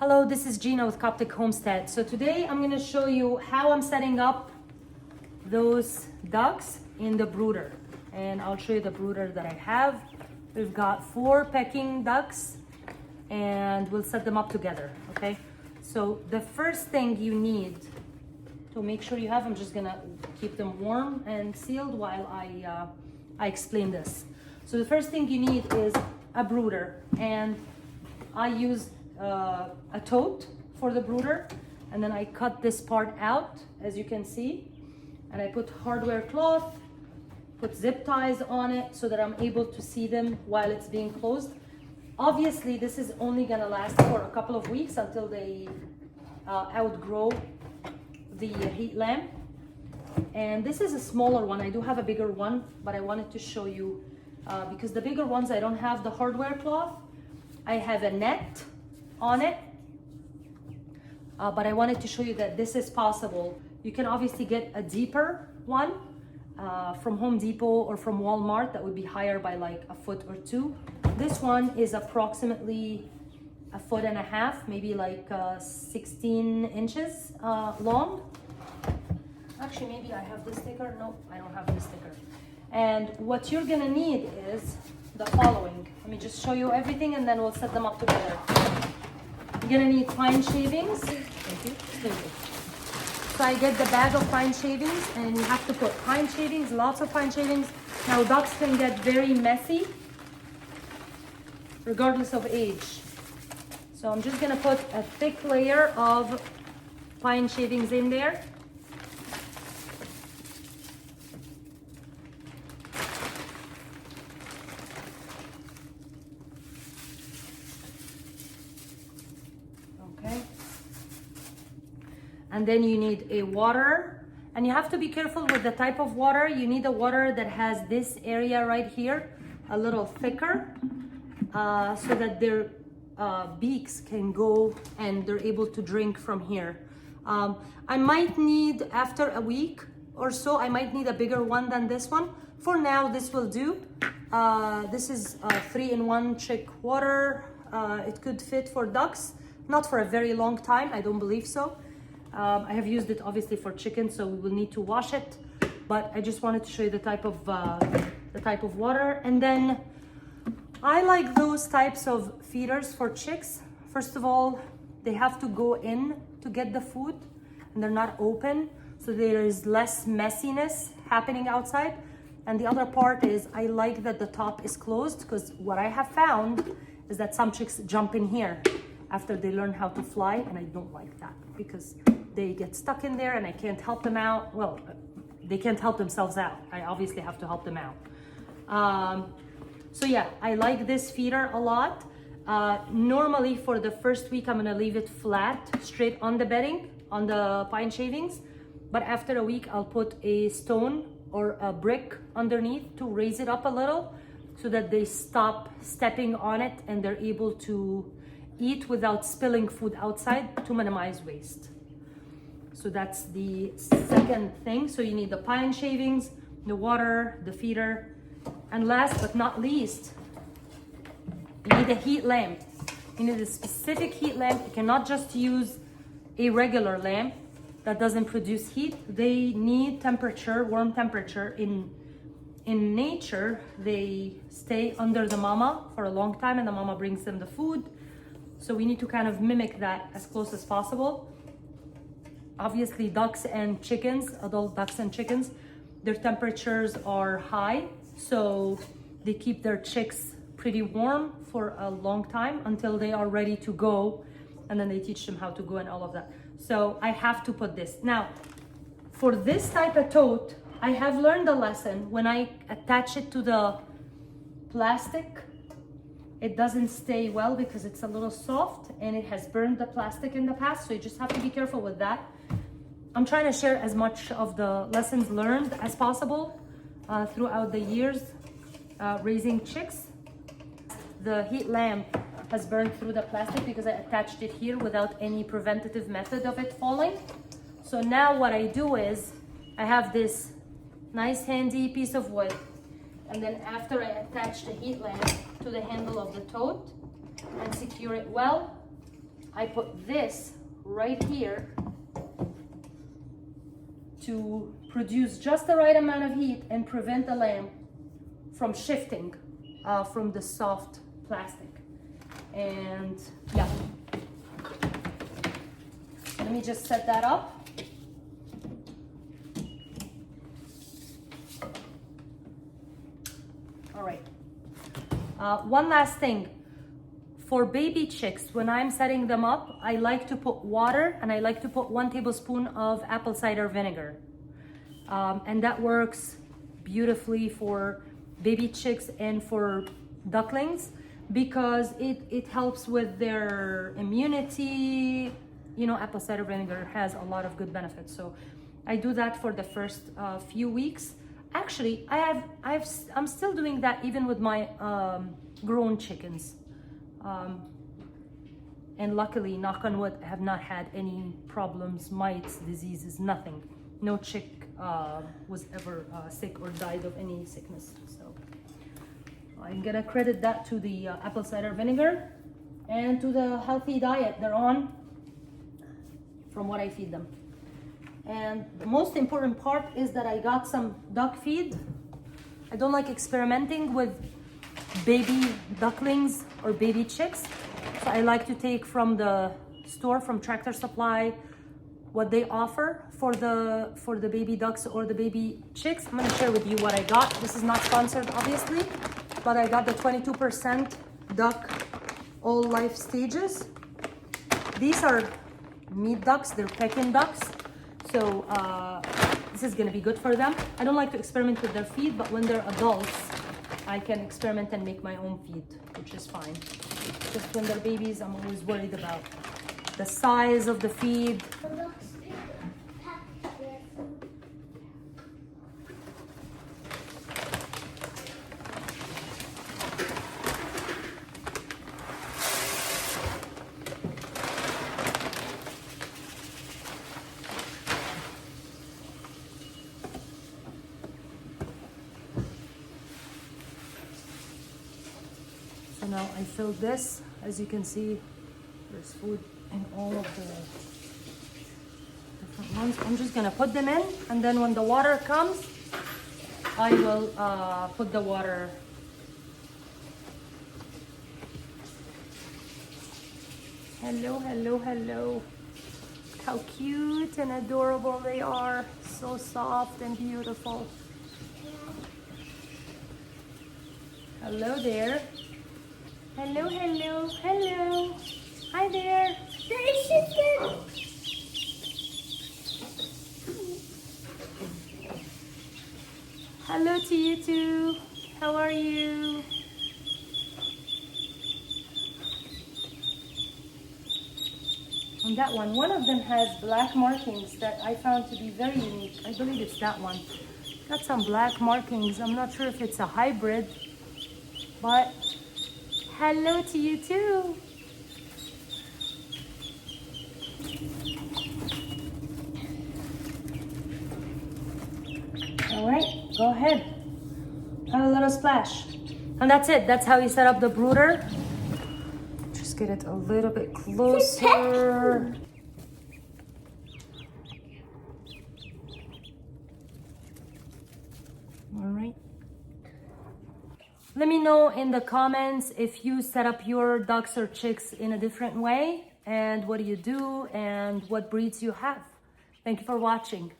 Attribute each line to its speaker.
Speaker 1: Hello, this is Gina with Coptic Homestead. So today I'm going to show you how I'm setting up those ducks in the brooder. And I'll show you the brooder that I have. We've got 4 pecking ducks and we'll set them up together, okay? So the first thing you need to make sure you have, I'm just going to keep them warm and sealed while I explain this. So the first thing you need is a brooder, and I use a tote for the brooder, and then I cut this part out, as you can see, and I put hardware cloth, put zip ties on it so that I'm able to see them while it's being closed. Obviously, this is only gonna last for a couple of weeks until they outgrow the heat lamp. And this is a smaller one. I do have a bigger one, but I wanted to show you because the bigger ones, I don't have the hardware cloth. I have a net on it, but I wanted to show you that this is possible. You can obviously get a deeper one from Home Depot or from Walmart that would be higher by like a foot or 2. This one is approximately 1.5 feet, maybe like 16 inches long. Actually, maybe I have this sticker. No, I don't have this sticker. And what you're gonna need is the following. Let me just show you everything and then we'll set them up together. You're gonna need pine shavings. Thank you. Thank you. So I get the bag of pine shavings, and you have to put pine shavings, lots of pine shavings. Now ducks can get very messy regardless of age. So I'm just gonna put a thick layer of pine shavings in there. And then you need a water, and you have to be careful with the type of water. You need a water that has this area right here a little thicker, so that their beaks can go and they're able to drink from here. I might need, after a week or so, I might need a bigger one than this one. For now, this will do. This is 3-in-1 chick water. It could fit for ducks, not for a very long time, I don't believe so. I have used it obviously for chicken, so we will need to wash it, but I just wanted to show you the type of water. And then I like those types of feeders for chicks. First of all, they have to go in to get the food and they're not open, so there is less messiness happening outside. And the other part is I like that the top is closed, because what I have found is that some chicks jump in here after they learn how to fly, and I don't like that because they get stuck in there and I can't help them out. Well, they can't help themselves out. I obviously have to help them out. So yeah, I like this feeder a lot. Normally for the first week, I'm gonna leave it flat, straight on the bedding, on the pine shavings. But after a week, I'll put a stone or a brick underneath to raise it up a little so that they stop stepping on it and they're able to eat without spilling food outside to minimize waste. So that's the second thing. So you need the pine shavings, the water, the feeder, and last but not least, you need a heat lamp. You need a specific heat lamp. You cannot just use a regular lamp that doesn't produce heat. They need temperature, warm temperature. In nature, they stay under the mama for a long time and the mama brings them the food. So we need to kind of mimic that as close as possible. Obviously, ducks and chickens, adult ducks and chickens, their temperatures are high, so they keep their chicks pretty warm for a long time until they are ready to go, and then they teach them how to go and all of that. So I have to put this. Now, for this type of tote, I have learned a lesson. When I attach it to the plastic, it doesn't stay well because it's a little soft and it has burned the plastic in the past, so you just have to be careful with that. I'm trying to share as much of the lessons learned as possible throughout the years raising chicks. The heat lamp has burned through the plastic because I attached it here without any preventative method of it falling. So now what I do is I have this nice handy piece of wood, and then after I attach the heat lamp to the handle of the tote and secure it well, I put this right here to produce just the right amount of heat and prevent the lamp from shifting from the soft plastic. And yeah, let me just set that up. All right. One last thing. For baby chicks, when I'm setting them up, I like to put water, and I like to put 1 tablespoon of apple cider vinegar. And that works beautifully for baby chicks and for ducklings because it helps with their immunity. You know, apple cider vinegar has a lot of good benefits. So I do that for the first few weeks. Actually, I'm still doing that even with my grown chickens. And luckily, knock on wood, I have not had any problems, mites, diseases, nothing. No chick was ever sick or died of any sickness. So I'm gonna credit that to the apple cider vinegar and to the healthy diet they're on from what I feed them. And the most important part is that I got some duck feed. I don't like experimenting with baby ducklings or baby chicks. So I like to take from the store, from Tractor Supply, what they offer for the baby ducks or the baby chicks. I'm gonna share with you what I got. This is not sponsored, obviously, but I got the 22% duck all life stages. These are meat ducks, they're Peking ducks. So this is gonna be good for them. I don't like to experiment with their feed, but when they're adults, I can experiment and make my own feed, which is fine. Just when they're babies, I'm always worried about the size of the feed. So now I filled this. As you can see, there's food in all of the different ones. I'm just gonna put them in, and then when the water comes, I will put the water. Hello, hello, hello. How cute and adorable they are. So soft and beautiful. Hello there. Hello, hello, hello. Hi there. Hello to you too. How are you? On that one of them has black markings that I found to be very unique. I believe it's that one. Got some black markings. I'm not sure if it's a hybrid, but hello to you too. All right, go ahead. Have a little splash. And that's it. That's how you set up the brooder. Just get it a little bit closer. All right. Let me know in the comments if you set up your ducks or chicks in a different way, and what do you do and what breeds you have. Thank you for watching.